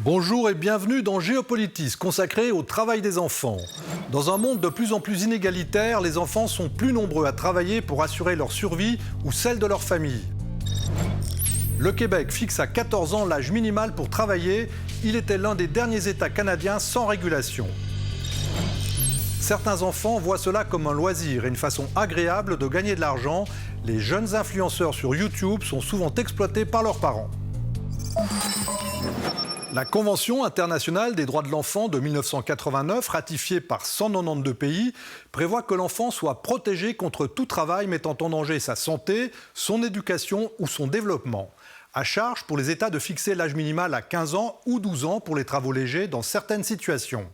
Bonjour et bienvenue dans Géopolitis, consacré au travail des enfants. Dans un monde de plus en plus inégalitaire, les enfants sont plus nombreux à travailler pour assurer leur survie ou celle de leur famille. Le Québec fixe à 14 ans l'âge minimal pour travailler. Il était l'un des derniers États canadiens sans régulation. Certains enfants voient cela comme un loisir et une façon agréable de gagner de l'argent. Les jeunes influenceurs sur YouTube sont souvent exploités par leurs parents. La Convention internationale des droits de l'enfant de 1989, ratifiée par 192 pays, prévoit que l'enfant soit protégé contre tout travail mettant en danger sa santé, son éducation ou son développement. À charge pour les États de fixer l'âge minimal à 15 ans ou 12 ans pour les travaux légers dans certaines situations.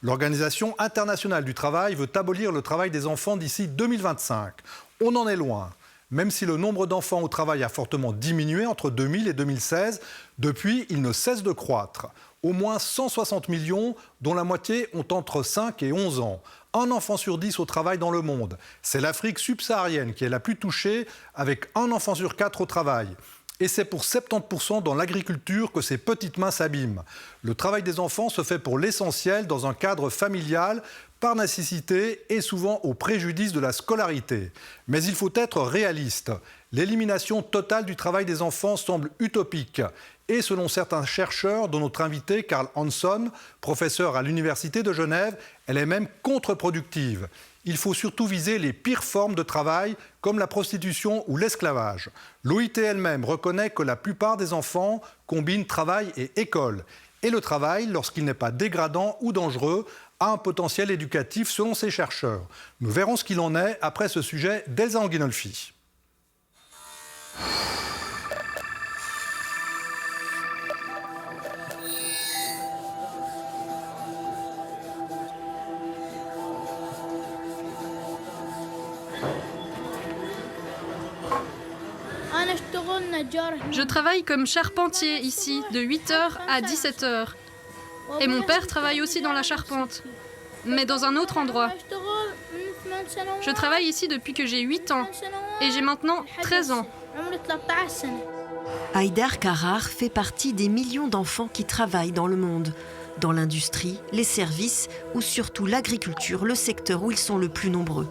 L'Organisation internationale du travail veut abolir le travail des enfants d'ici 2025. On en est loin. Même si le nombre d'enfants au travail a fortement diminué entre 2000 et 2016, depuis, il ne cesse de croître. Au moins 160 millions, dont la moitié ont entre 5 et 11 ans. Un enfant sur 10 au travail dans le monde. C'est l'Afrique subsaharienne qui est la plus touchée, avec un enfant sur 4 au travail. Et c'est pour 70% dans l'agriculture que ces petites mains s'abîment. Le travail des enfants se fait pour l'essentiel dans un cadre familial, par nécessité et souvent au préjudice de la scolarité. Mais il faut être réaliste. L'élimination totale du travail des enfants semble utopique. Et selon certains chercheurs, dont notre invité Karl Hansson, professeur à l'Université de Genève, elle est même contre-productive. Il faut surtout viser les pires formes de travail, comme la prostitution ou l'esclavage. L'OIT elle-même reconnaît que la plupart des enfants combinent travail et école. Et le travail, lorsqu'il n'est pas dégradant ou dangereux, a un potentiel éducatif selon ces chercheurs. Nous verrons ce qu'il en est après ce sujet d'Elsa Anguinolfi. Je travaille comme charpentier ici, de 8h à 17h. Et mon père travaille aussi dans la charpente, mais dans un autre endroit. Je travaille ici depuis que j'ai 8 ans et j'ai maintenant 13 ans. Haïdar Karar fait partie des millions d'enfants qui travaillent dans le monde, dans l'industrie, les services ou surtout l'agriculture, le secteur où ils sont le plus nombreux.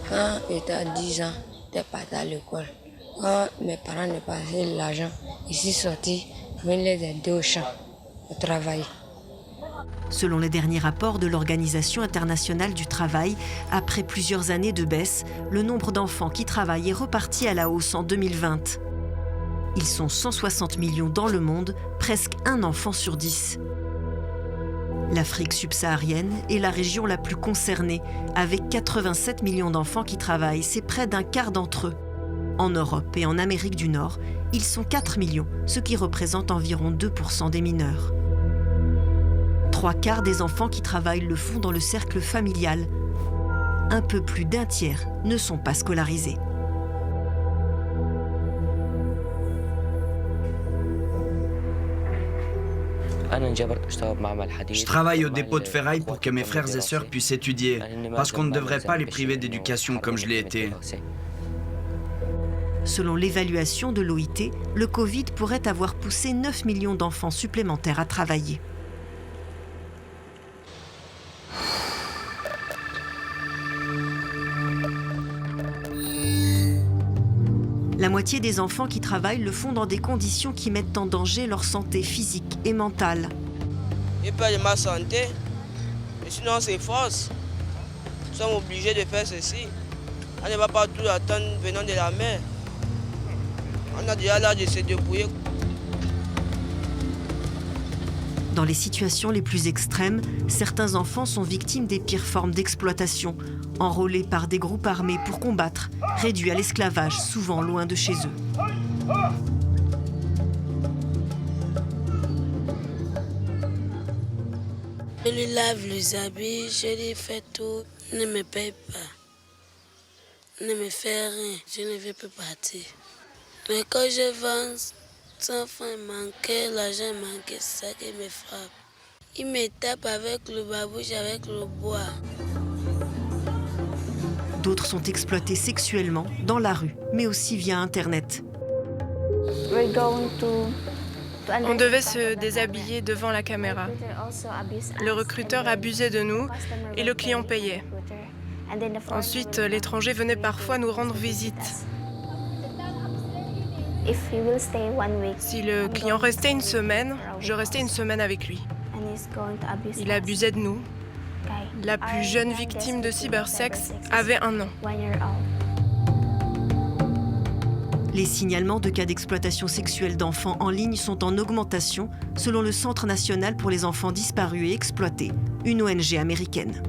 Quand j'étais à 10 ans, j'étais parti à l'école. Quand mes parents me passaient l'argent, je suis sorti, je venais les aider au champ, au travail. Selon les derniers rapports de l'Organisation internationale du travail, après plusieurs années de baisse, le nombre d'enfants qui travaillent est reparti à la hausse en 2020. Ils sont 160 millions dans le monde, presque un enfant sur 10. L'Afrique subsaharienne est la région la plus concernée, avec 87 millions d'enfants qui travaillent, c'est près d'un quart d'entre eux. En Europe et en Amérique du Nord, ils sont 4 millions, ce qui représente environ 2% des mineurs. 3/4 des enfants qui travaillent le font dans le cercle familial. Un peu plus d'un tiers ne sont pas scolarisés. Je travaille au dépôt de ferraille pour que mes frères et sœurs puissent étudier, parce qu'on ne devrait pas les priver d'éducation comme je l'ai été. Selon l'évaluation de l'OIT, le Covid pourrait avoir poussé 9 millions d'enfants supplémentaires à travailler. La moitié des enfants qui travaillent le font dans des conditions qui mettent en danger leur santé physique et mentale. J'ai peur de ma santé, mais sinon on s'efforce. Nous sommes obligés de faire ceci. On ne va pas tout attendre venant de la mer. On a déjà l'âge de se débrouiller. Dans les situations les plus extrêmes, certains enfants sont victimes des pires formes d'exploitation, enrôlés par des groupes armés pour combattre, réduits à l'esclavage, souvent loin de chez eux. Je lui lave les habits, je lui fais tout, ne me paye pas, ne me fait rien, je ne veux plus partir. Mais quand je vends, sans fin manquait, l'argent manquait, c'est ça qui me frappe. Il me tape avec le babouche, avec le bois. D'autres sont exploités sexuellement dans la rue, mais aussi via Internet. On devait se déshabiller devant la caméra. Le recruteur abusait de nous et le client payait. Ensuite, l'étranger venait parfois nous rendre visite. Si le client restait une semaine, je restais une semaine avec lui. Il abusait de nous. La plus jeune victime de cybersexe avait 1 an. Les signalements de cas d'exploitation sexuelle d'enfants en ligne sont en augmentation, selon le Centre national pour les enfants disparus et exploités, une ONG américaine.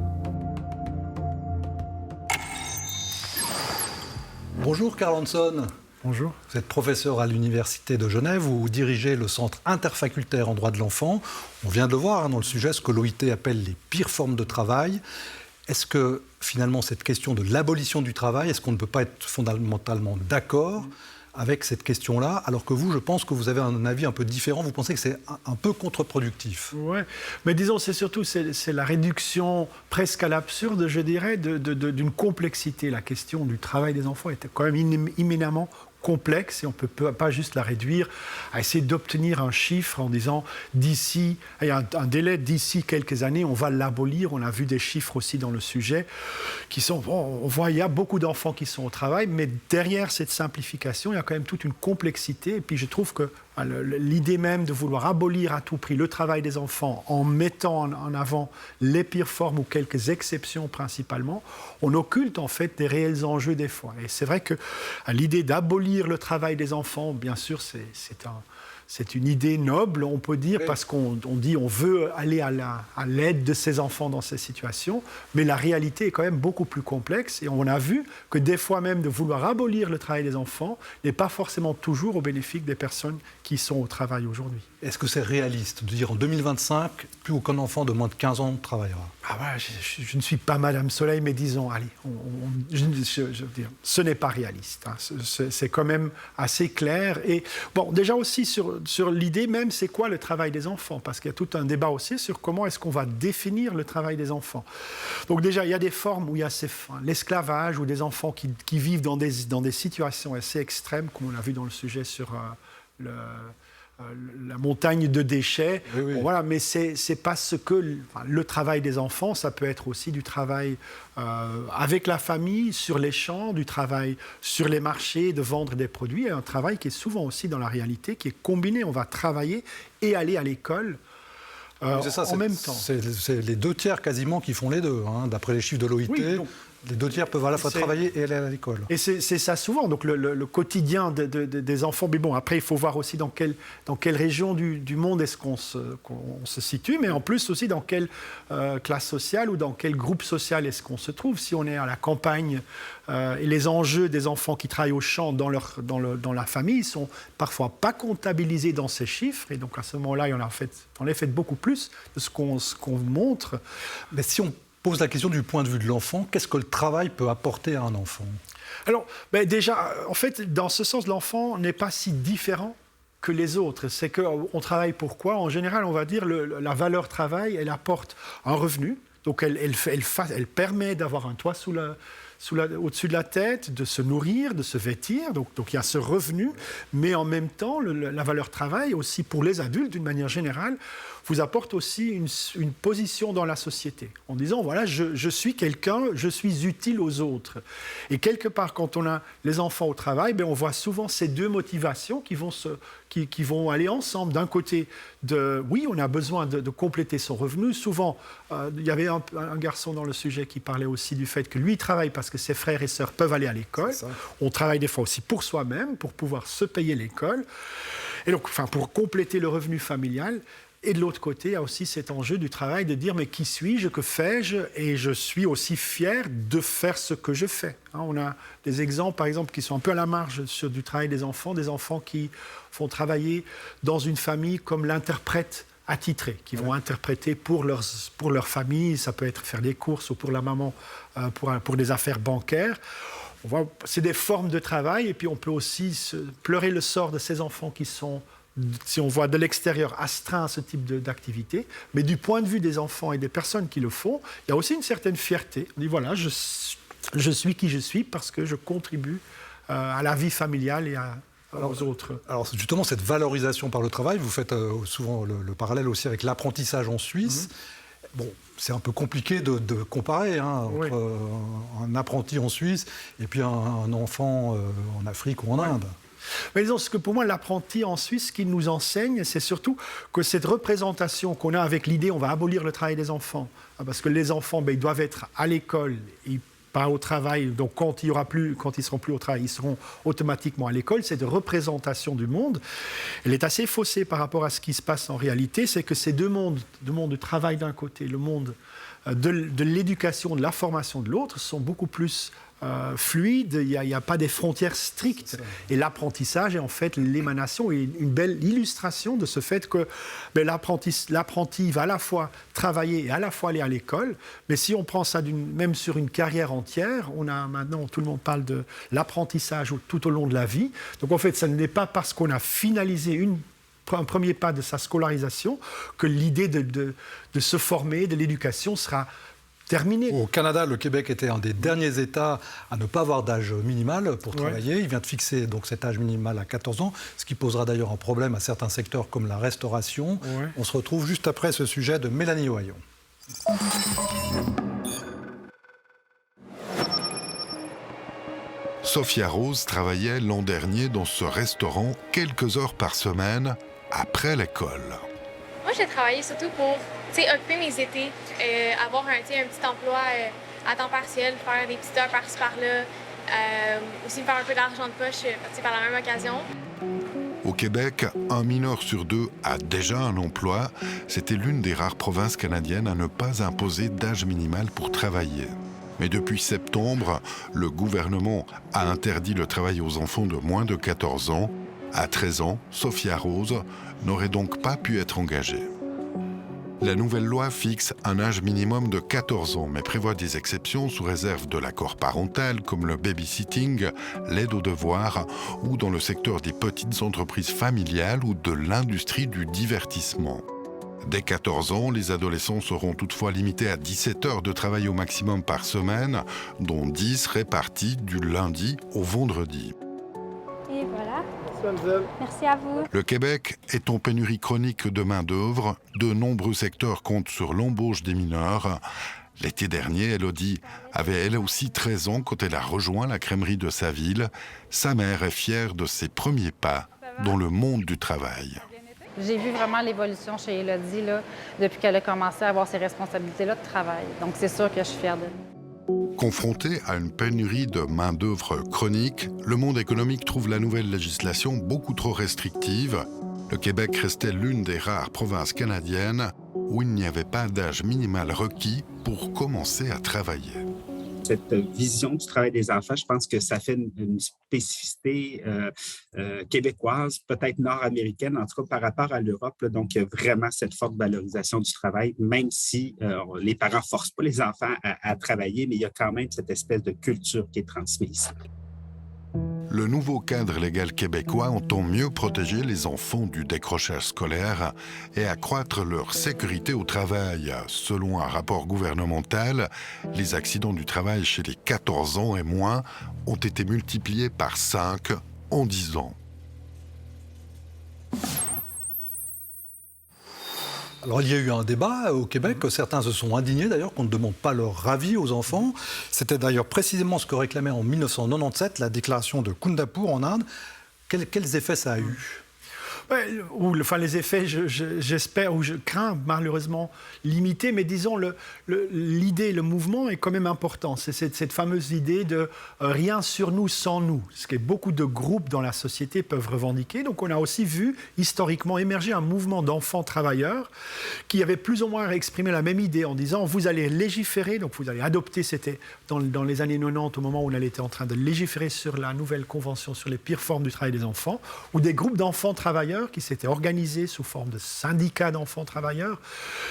Bonjour Karl Hansson. Bonjour. Vous êtes professeur à l'Université de Genève, vous dirigez le Centre interfacultaire en droit de l'enfant. On vient de le voir dans le sujet, ce que l'OIT appelle les pires formes de travail. Est-ce que finalement cette question de l'abolition du travail, est-ce qu'on ne peut pas être fondamentalement d'accord avec cette question-là, alors que vous, je pense que vous avez un avis un peu différent, vous pensez que c'est un peu contre-productif. Oui, mais disons, c'est la réduction presque à l'absurde, je dirais, d'une complexité. La question du travail des enfants était quand même imminemment complexe et on ne peut pas juste la réduire à essayer d'obtenir un chiffre en disant d'ici, il y a un délai d'ici quelques années, on va l'abolir. On a vu des chiffres aussi dans le sujet qui sont, on voit il y a beaucoup d'enfants qui sont au travail, mais derrière cette simplification, il y a quand même toute une complexité. Et puis je trouve que l'idée même de vouloir abolir à tout prix le travail des enfants en mettant en avant les pires formes ou quelques exceptions principalement, on occulte en fait des réels enjeux des fois. Et c'est vrai que l'idée d'abolir le travail des enfants, bien sûr, c'est une idée noble, on peut dire, parce qu'on dit on veut aller à l'aide de ces enfants dans ces situations, mais la réalité est quand même beaucoup plus complexe et on a vu que des fois même de vouloir abolir le travail des enfants n'est pas forcément toujours au bénéfice des personnes qui sont au travail aujourd'hui. Est-ce que c'est réaliste de dire en 2025, plus aucun enfant de moins de 15 ans travaillera? Ah ouais, je ne suis pas Madame Soleil, mais disons, allez, je veux dire, ce n'est pas réaliste. Hein. C'est quand même assez clair. Et bon, déjà aussi sur l'idée même, c'est quoi le travail des enfants? Parce qu'il y a tout un débat aussi sur comment est-ce qu'on va définir le travail des enfants. Donc déjà, il y a des formes où il y a l'esclavage, ou des enfants qui vivent dans des situations assez extrêmes, comme on a vu dans le sujet sur la montagne de déchets. Oui, oui. Bon, voilà, mais c'est pas ce que le travail des enfants, ça peut être aussi du travail avec la famille, sur les champs, du travail sur les marchés, de vendre des produits, et un travail qui est souvent aussi dans la réalité, qui est combiné. On va travailler et aller à l'école en même temps. C'est les 2 tiers quasiment qui font les deux, hein, d'après les chiffres de l'OIT. Oui, les 2 tiers peuvent à la fois travailler et aller à l'école. Et c'est ça souvent, donc le quotidien des enfants. Mais bon, après, il faut voir aussi dans quelle région du monde est-ce qu'on se situe, mais en plus aussi dans quelle classe sociale ou dans quel groupe social est-ce qu'on se trouve. Si on est à la campagne, et les enjeux des enfants qui travaillent au champ dans la famille ne sont parfois pas comptabilisés dans ces chiffres. Et donc à ce moment-là, on a fait beaucoup plus de ce qu'on montre. Mais si on pose la question du point de vue de l'enfant, qu'est-ce que le travail peut apporter à un enfant? Alors, déjà, en fait, dans ce sens, l'enfant n'est pas si différent que les autres. C'est qu'on travaille pour quoi? En général, on va dire la valeur travail, elle apporte un revenu. Donc, elle permet d'avoir un toit au-dessus de la tête, de se nourrir, de se vêtir. Donc il y a ce revenu. Mais en même temps, la valeur travail, aussi pour les adultes, d'une manière générale, vous apporte aussi une position dans la société. En disant, voilà, je suis quelqu'un, je suis utile aux autres. Et quelque part, quand on a les enfants au travail, on voit souvent ces 2 motivations qui vont aller ensemble. D'un côté, oui, on a besoin de compléter son revenu. Souvent, il y avait un garçon dans le sujet qui parlait aussi du fait que lui, il travaille parce que ses frères et sœurs peuvent aller à l'école. On travaille des fois aussi pour soi-même, pour pouvoir se payer l'école. Et donc, pour compléter le revenu familial. Et de l'autre côté, il y a aussi cet enjeu du travail de dire, mais qui suis-je, que fais-je? Et je suis aussi fier de faire ce que je fais. On a des exemples, par exemple, qui sont un peu à la marge sur du travail des enfants qui font travailler dans une famille comme l'interprète attitrés, qui vont interpréter pour leur famille. Ça peut être faire des courses ou pour la maman, pour des affaires bancaires. C'est des formes de travail. Et puis on peut aussi pleurer le sort de ces enfants qui sont, si on voit de l'extérieur, astreints à ce type d'activité. Mais du point de vue des enfants et des personnes qui le font, il y a aussi une certaine fierté. On dit, voilà, je suis qui je suis parce que je contribue à la vie familiale et à aux autres. Alors justement, cette valorisation par le travail, vous faites souvent le parallèle aussi avec l'apprentissage en Suisse. Bon, c'est un peu compliqué de comparer entre un apprenti en Suisse et puis un enfant en Afrique ou en Inde. Mais disons, ce que pour moi, l'apprenti en Suisse, ce qu'il nous enseigne, c'est surtout que cette représentation qu'on a avec l'idée on va abolir le travail des enfants, parce que les enfants, ils doivent être à l'école, et pas au travail, donc quand ils seront plus au travail, ils seront automatiquement à l'école. Cette représentation du monde, elle est assez faussée par rapport à ce qui se passe en réalité. C'est que ces deux mondes, le monde du travail d'un côté, le monde de l'éducation, de la formation de l'autre, sont beaucoup plus fluide, il n'y a pas des frontières strictes. Et l'apprentissage est en fait l'émanation et une belle illustration de ce fait que l'apprenti va à la fois travailler et à la fois aller à l'école. Mais si on prend ça même sur une carrière entière, on a maintenant, tout le monde parle de l'apprentissage tout au long de la vie. Donc en fait, ça n'est pas parce qu'on a finalisé un premier pas de sa scolarisation que l'idée de se former, de l'éducation sera terminé. Au Canada, le Québec était un des derniers États à ne pas avoir d'âge minimal pour travailler. Il vient de fixer donc cet âge minimal à 14 ans, ce qui posera d'ailleurs un problème à certains secteurs comme la restauration. On se retrouve juste après ce sujet de Mélanie Ohayon. Sophia Rose travaillait l'an dernier dans ce restaurant quelques heures par semaine après l'école. Moi, j'ai travaillé surtout pour occuper mes étés, avoir un petit emploi à temps partiel, faire des petites heures par-ci par-là, aussi me faire un peu d'argent de poche par la même occasion. Au Québec, un mineur sur deux a déjà un emploi. C'était l'une des rares provinces canadiennes à ne pas imposer d'âge minimal pour travailler. Mais depuis septembre, le gouvernement a interdit le travail aux enfants de moins de 14 ans. À 13 ans, Sophia Rose n'aurait donc pas pu être engagée. La nouvelle loi fixe un âge minimum de 14 ans, mais prévoit des exceptions sous réserve de l'accord parental, comme le babysitting, l'aide aux devoirs, ou dans le secteur des petites entreprises familiales ou de l'industrie du divertissement. Dès 14 ans, les adolescents seront toutefois limités à 17 heures de travail au maximum par semaine, dont 10 réparties du lundi au vendredi. Et voilà. Merci à vous. Le Québec est en pénurie chronique de main-d'œuvre. De nombreux secteurs comptent sur l'embauche des mineurs. L'été dernier, Elodie avait elle aussi 13 ans quand elle a rejoint la crèmerie de sa ville. Sa mère est fière de ses premiers pas dans le monde du travail. J'ai vu vraiment l'évolution chez Elodie là, depuis qu'elle a commencé à avoir ces responsabilités-là de travail. Donc c'est sûr que je suis fière d'elle. Confronté à une pénurie de main-d'œuvre chronique, le monde économique trouve la nouvelle législation beaucoup trop restrictive. Le Québec restait l'une des rares provinces canadiennes où il n'y avait pas d'âge minimal requis pour commencer à travailler. Cette vision du travail des enfants, je pense que ça fait une spécificité québécoise, peut-être nord-américaine, en tout cas par rapport à l'Europe. Là, donc, il y a vraiment cette forte valorisation du travail, même si les parents ne forcent pas les enfants à travailler, mais il y a quand même cette espèce de culture qui est transmise. Le nouveau cadre légal québécois entend mieux protéger les enfants du décrochage scolaire et accroître leur sécurité au travail. Selon un rapport gouvernemental, les accidents du travail chez les 14 ans et moins ont été multipliés par 5 en 10 ans. Alors, il y a eu un débat au Québec, certains se sont indignés d'ailleurs qu'on ne demande pas leur avis aux enfants. C'était d'ailleurs précisément ce que réclamait en 1997 la déclaration de Kundapur en Inde. Quels effets ça a eu ? Les effets, j'espère ou je crains malheureusement limités, mais disons l'idée, le mouvement est quand même important. C'est cette fameuse idée de rien sur nous sans nous, ce que beaucoup de groupes dans la société peuvent revendiquer. Donc on a aussi vu historiquement émerger un mouvement d'enfants travailleurs qui avait plus ou moins exprimé la même idée en disant vous allez légiférer, donc vous allez adopter, c'était dans les années 90 au moment où on était en train de légiférer sur la nouvelle convention sur les pires formes du travail des enfants, où des groupes d'enfants travailleurs qui s'étaient organisés sous forme de syndicats d'enfants travailleurs,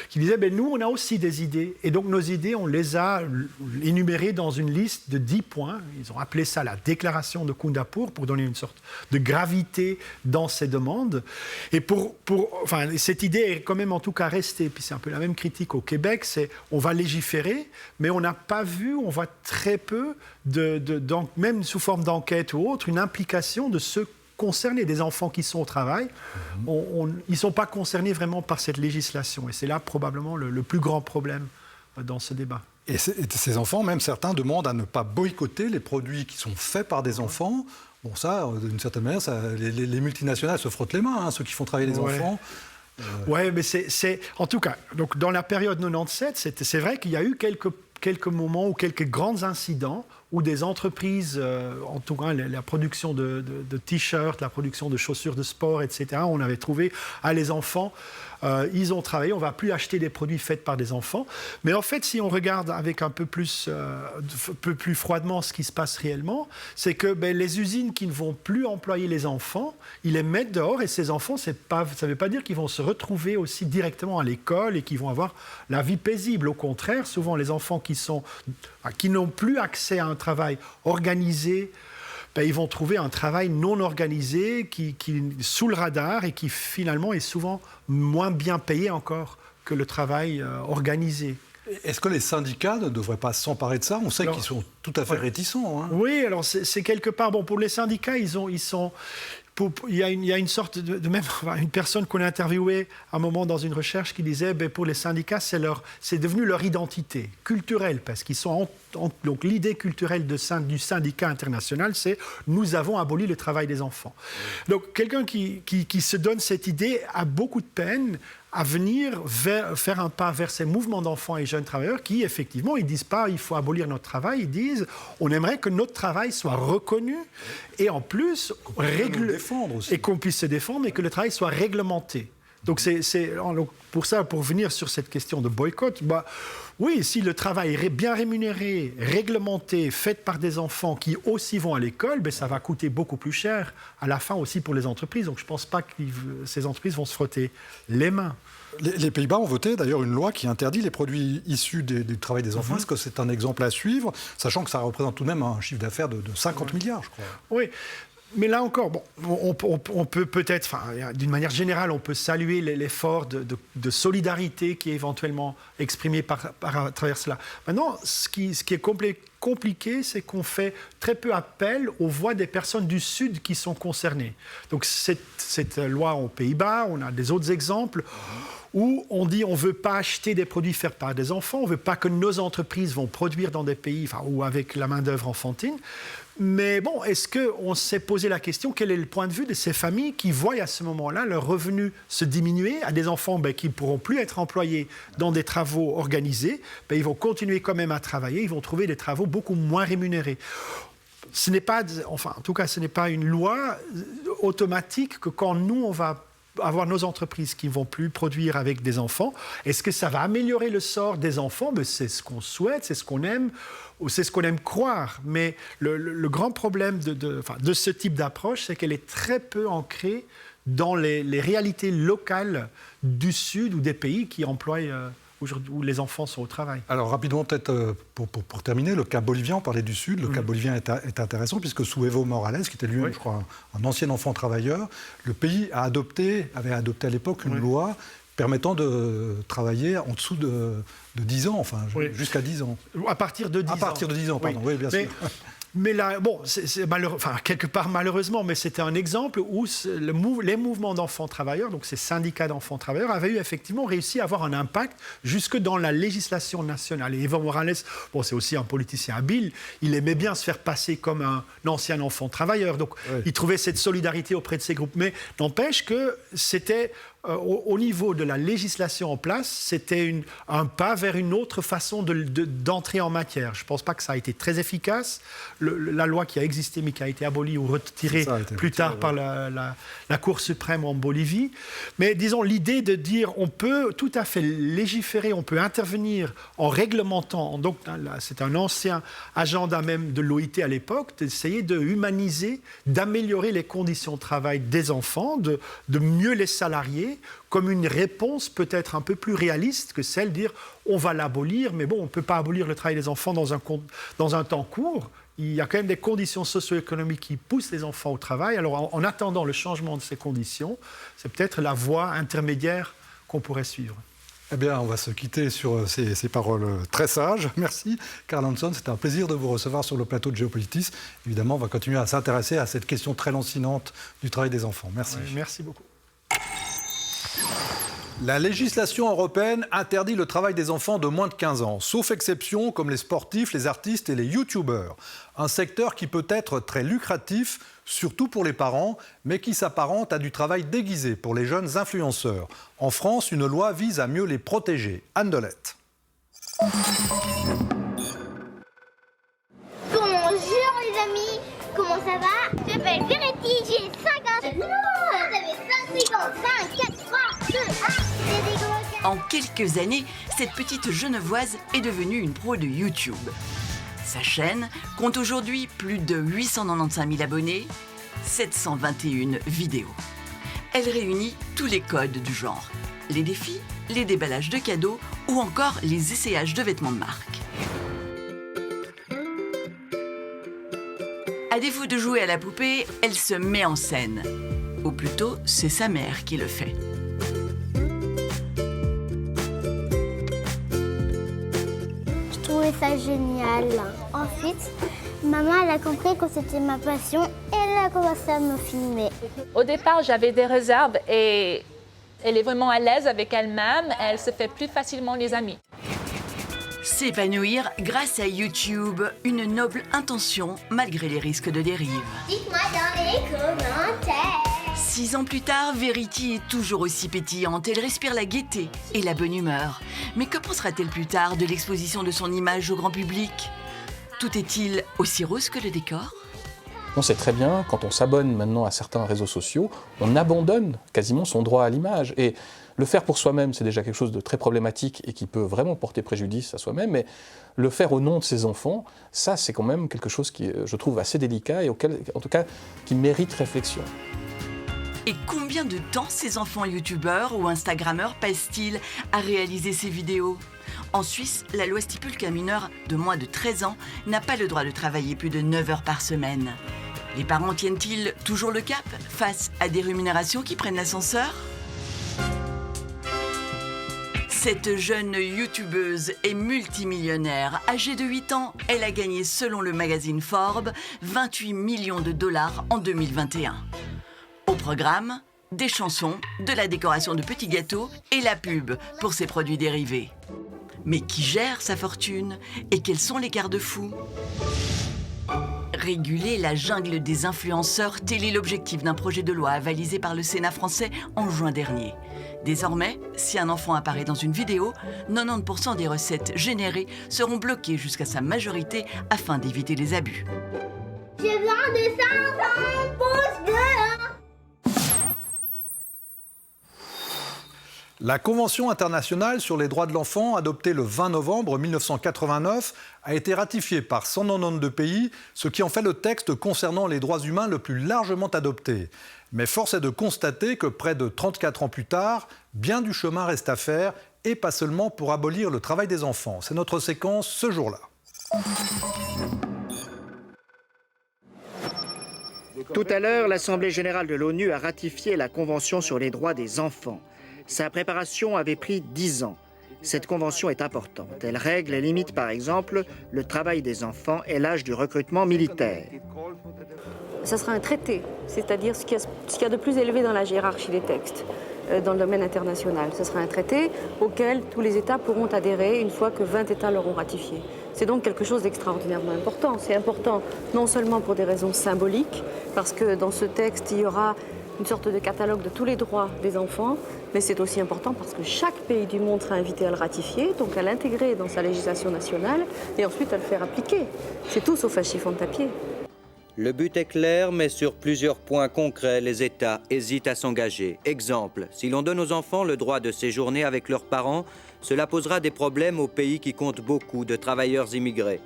qui disaient nous, on a aussi des idées. Et donc, nos idées, on les a énumérées dans une liste de 10 points. Ils ont appelé ça la déclaration de Kundapur pour donner une sorte de gravité dans ces demandes. Et cette idée est quand même en tout cas restée. Puis c'est un peu la même critique au Québec, c'est on va légiférer, mais on n'a pas vu, on voit très peu, même sous forme d'enquête ou autre, une implication de ceux concernés. Des enfants qui sont au travail, ils ne sont pas concernés vraiment par cette législation. Et c'est là probablement le plus grand problème dans ce débat. Et ces enfants, même certains, demandent à ne pas boycotter les produits qui sont faits par des enfants. Bon, ça, d'une certaine manière, les multinationales se frottent les mains, ceux qui font travailler les enfants. Oui, mais c'est... En tout cas, donc, dans la période 97, c'est vrai qu'il y a eu quelques moments ou quelques grands incidents où des entreprises, en tout cas la production de t-shirts, la production de chaussures de sport, etc., on avait trouvé les enfants, ils ont travaillé, on ne va plus acheter des produits faits par des enfants. Mais en fait, si on regarde avec un peu plus froidement ce qui se passe réellement, c'est que les usines qui ne vont plus employer les enfants, ils les mettent dehors, et ces enfants, ça ne veut pas dire qu'ils vont se retrouver aussi directement à l'école et qu'ils vont avoir la vie paisible. Au contraire, souvent les enfants qui n'ont plus accès à un travail organisé, ils vont trouver un travail non organisé qui sous le radar et qui finalement est souvent moins bien payé encore que le travail organisé. Est-ce que les syndicats ne devraient pas s'emparer de ça? On sait qu'ils sont tout à fait réticents. Oui, alors c'est quelque part... Bon, pour les syndicats, il y a une sorte de même une personne qu'on a interviewée à un moment dans une recherche qui disait pour les syndicats c'est devenu leur identité culturelle, parce qu'ils sont donc l'idée culturelle du syndicat international, c'est nous avons aboli le travail des enfants. Donc quelqu'un qui se donne cette idée a beaucoup de peine à venir faire un pas vers ces mouvements d'enfants et jeunes travailleurs qui, effectivement, ils ne disent pas il faut abolir notre travail, ils disent on aimerait que notre travail soit reconnu et en plus et qu'on puisse se défendre et que le travail soit réglementé. Donc pour ça, pour venir sur cette question de boycott, oui, si le travail est bien rémunéré, réglementé, fait par des enfants qui aussi vont à l'école, ça va coûter beaucoup plus cher à la fin aussi pour les entreprises. Donc je ne pense pas que ces entreprises vont se frotter les mains. Les Pays-Bas ont voté d'ailleurs une loi qui interdit les produits issus du travail des enfants. Est-ce que c'est un exemple à suivre, sachant que ça représente tout de même un chiffre d'affaires de 50 milliards, je crois. Oui. Mais là encore, on peut peut-être, d'une manière générale, on peut saluer l'effort de solidarité qui est éventuellement exprimé à travers cela. Maintenant, ce qui est compliqué, c'est qu'on fait très peu appel aux voix des personnes du Sud qui sont concernées. Donc cette loi aux Pays-Bas, on a des autres exemples où on dit on ne veut pas acheter des produits faits par des enfants, on ne veut pas que nos entreprises vont produire dans des pays ou avec la main-d'œuvre enfantine. Mais bon, est-ce qu'on s'est posé la question, quel est le point de vue de ces familles qui voient à ce moment-là leurs revenus se diminuer, à des enfants qui ne pourront plus être employés dans des travaux organisés, ils vont continuer quand même à travailler, ils vont trouver des travaux beaucoup moins rémunérés. Ce n'est pas, en tout cas, ce n'est pas une loi automatique que quand nous, on va avoir nos entreprises qui ne vont plus produire avec des enfants, est-ce que ça va améliorer le sort des enfants? C'est ce qu'on souhaite, c'est ce qu'on aime, ou c'est ce qu'on aime croire. Mais le grand problème de ce type d'approche, c'est qu'elle est très peu ancrée dans les réalités locales du Sud ou des pays qui emploient où les enfants sont au travail. Alors rapidement, peut-être pour terminer, le cas bolivien, on parlait du Sud, le cas bolivien est intéressant puisque sous Evo Morales, qui était lui-même, je crois, un ancien enfant travailleur, le pays avait adopté à l'époque une loi permettant de travailler en dessous de 10 ans, jusqu'à 10 ans. À partir de 10 ans. À partir de 10 ans, pardon, oui, bien sûr. Mais là, c'est malheureux, quelque part malheureusement, mais c'était un exemple où les mouvements d'enfants travailleurs, donc ces syndicats d'enfants travailleurs, avaient eu effectivement réussi à avoir un impact jusque dans la législation nationale. Et Evo Morales, c'est aussi un politicien habile, il aimait bien se faire passer comme un ancien enfant travailleur. Donc il trouvait cette solidarité auprès de ces groupes. Mais n'empêche que c'était... au niveau de la législation en place, c'était un pas vers une autre façon d'entrer en matière. Je ne pense pas que ça a été très efficace. La loi qui a existé mais qui a été abolie ou retirée plus tard par la Cour suprême en Bolivie. Mais disons, l'idée de dire on peut tout à fait légiférer, on peut intervenir en réglementant. Donc c'est un ancien agenda même de l'OIT à l'époque, d'essayer de humaniser, d'améliorer les conditions de travail des enfants, de mieux les salarier, comme une réponse peut-être un peu plus réaliste que celle de dire on va l'abolir, mais on ne peut pas abolir le travail des enfants dans un temps court. Il y a quand même des conditions socio-économiques qui poussent les enfants au travail. Alors en attendant le changement de ces conditions, c'est peut-être la voie intermédiaire qu'on pourrait suivre. Eh bien, on va se quitter sur ces paroles très sages. Merci, Karl Hansson. C'était un plaisir de vous recevoir sur le plateau de Géopolitis. Évidemment, on va continuer à s'intéresser à cette question très lancinante du travail des enfants. Merci. Oui, merci beaucoup. La législation européenne interdit le travail des enfants de moins de 15 ans, sauf exception comme les sportifs, les artistes et les youtubeurs. Un secteur qui peut être très lucratif, surtout pour les parents, mais qui s'apparente à du travail déguisé pour les jeunes influenceurs. En France, une loi vise à mieux les protéger. Anne Delette. Bonjour les amis, comment ça va? Je m'appelle Viretti, j'ai 5 ans. Non, j'avais 5 ans. 5, 4, 3, 2, 1. En quelques années, cette petite Genevoise est devenue une pro de YouTube. Sa chaîne compte aujourd'hui plus de 895 000 abonnés, 721 vidéos. Elle réunit tous les codes du genre. Les défis, les déballages de cadeaux ou encore les essayages de vêtements de marque. À défaut de jouer à la poupée, elle se met en scène. Ou plutôt, c'est sa mère qui le fait. Je trouvais ça génial. Ensuite, maman elle a compris que c'était ma passion et elle a commencé à me filmer. Au départ, j'avais des réserves et elle est vraiment à l'aise avec elle-même. Elle se fait plus facilement les amis. S'épanouir grâce à YouTube, une noble intention malgré les risques de dérive. Dites-moi dans les commentaires. 6 ans plus tard, Verity est toujours aussi pétillante. Elle respire la gaieté et la bonne humeur. Mais que pensera-t-elle plus tard de l'exposition de son image au grand public? Tout est-il aussi rose que le décor? On sait très bien, quand on s'abonne maintenant à certains réseaux sociaux, on abandonne quasiment son droit à l'image. Et le faire pour soi-même, c'est déjà quelque chose de très problématique et qui peut vraiment porter préjudice à soi-même. Mais le faire au nom de ses enfants, ça, c'est quand même quelque chose qui, je trouve, assez délicat et auquel, en tout cas, qui mérite réflexion. Et combien de temps ces enfants youtubeurs ou instagrammeurs passent-ils à réaliser ces vidéos? En Suisse, la loi stipule qu'un mineur de moins de 13 ans n'a pas le droit de travailler plus de 9 heures par semaine. Les parents tiennent-ils toujours le cap face à des rémunérations qui prennent l'ascenseur? Cette jeune youtubeuse est multimillionnaire. Âgée de 8 ans, elle a gagné, selon le magazine Forbes, 28 millions de dollars en 2021. Au programme, des chansons, de la décoration de petits gâteaux et la pub pour ses produits dérivés. Mais qui gère sa fortune et quels sont les garde-fous? Réguler la jungle des influenceurs, tel est l'objectif d'un projet de loi avalisé par le Sénat français en juin dernier. Désormais, si un enfant apparaît dans une vidéo, 90% des recettes générées seront bloquées jusqu'à sa majorité afin d'éviter les abus. J'ai besoin de 500 pouces bleus. La Convention internationale sur les droits de l'enfant, adoptée le 20 novembre 1989, a été ratifiée par 192 pays, ce qui en fait le texte concernant les droits humains le plus largement adopté. Mais force est de constater que près de 34 ans plus tard, bien du chemin reste à faire, et pas seulement pour abolir le travail des enfants. C'est notre séquence ce jour-là. Tout à l'heure, l'Assemblée générale de l'ONU a ratifié la Convention sur les droits des enfants. Sa préparation avait pris 10 ans. Cette convention est importante. Elle règle et limite, par exemple, le travail des enfants et l'âge du recrutement militaire. Ça sera un traité, c'est-à-dire ce qu'il y a de plus élevé dans la hiérarchie des textes, dans le domaine international. Ce sera un traité auquel tous les États pourront adhérer une fois que 20 États l'auront ratifié. C'est donc quelque chose d'extraordinairement important. C'est important non seulement pour des raisons symboliques, parce que dans ce texte, il y aura une sorte de catalogue de tous les droits des enfants, mais c'est aussi important parce que chaque pays du monde sera invité à le ratifier, donc à l'intégrer dans sa législation nationale et ensuite à le faire appliquer. C'est tout sauf un chiffon de papier. Le but est clair, mais sur plusieurs points concrets, les États hésitent à s'engager. Exemple, si l'on donne aux enfants le droit de séjourner avec leurs parents, cela posera des problèmes aux pays qui comptent beaucoup de travailleurs immigrés.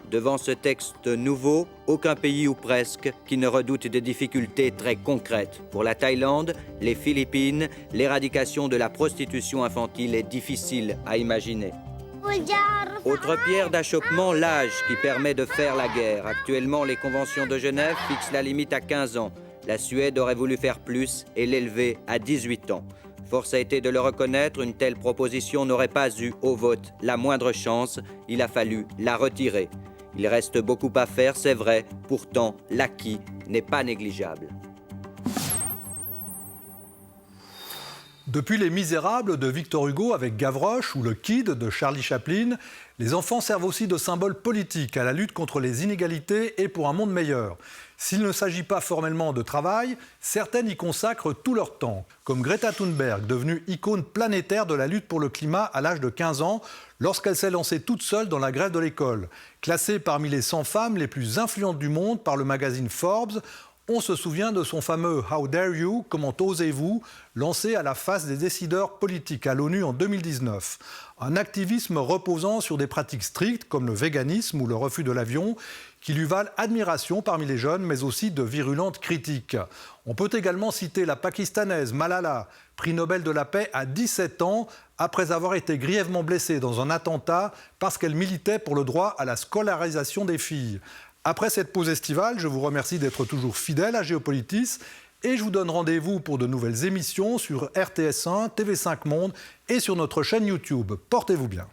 Devant ce texte nouveau, aucun pays ou presque qui ne redoute des difficultés très concrètes. Pour la Thaïlande, les Philippines, l'éradication de la prostitution infantile est difficile à imaginer. Autre pierre d'achoppement, l'âge qui permet de faire la guerre. Actuellement, les conventions de Genève fixent la limite à 15 ans. La Suède aurait voulu faire plus et l'élever à 18 ans. Force a été de le reconnaître, une telle proposition n'aurait pas eu au vote la moindre chance. Il a fallu la retirer. Il reste beaucoup à faire, c'est vrai. Pourtant, l'acquis n'est pas négligeable. Depuis Les Misérables de Victor Hugo avec Gavroche ou Le Kid de Charlie Chaplin, les enfants servent aussi de symbole politique à la lutte contre les inégalités et pour un monde meilleur. S'il ne s'agit pas formellement de travail, certaines y consacrent tout leur temps, comme Greta Thunberg, devenue icône planétaire de la lutte pour le climat à l'âge de 15 ans, lorsqu'elle s'est lancée toute seule dans la grève de l'école. Classée parmi les 100 femmes les plus influentes du monde par le magazine Forbes, on se souvient de son fameux « How dare you ?» comment osez-vous, lancé à la face des décideurs politiques à l'ONU en 2019. Un activisme reposant sur des pratiques strictes comme le véganisme ou le refus de l'avion, qui lui valent admiration parmi les jeunes, mais aussi de virulentes critiques. On peut également citer la Pakistanaise Malala, prix Nobel de la paix à 17 ans, après avoir été grièvement blessée dans un attentat parce qu'elle militait pour le droit à la scolarisation des filles. Après cette pause estivale, je vous remercie d'être toujours fidèles à Géopolitis et je vous donne rendez-vous pour de nouvelles émissions sur RTS1, TV5 Monde et sur notre chaîne YouTube. Portez-vous bien.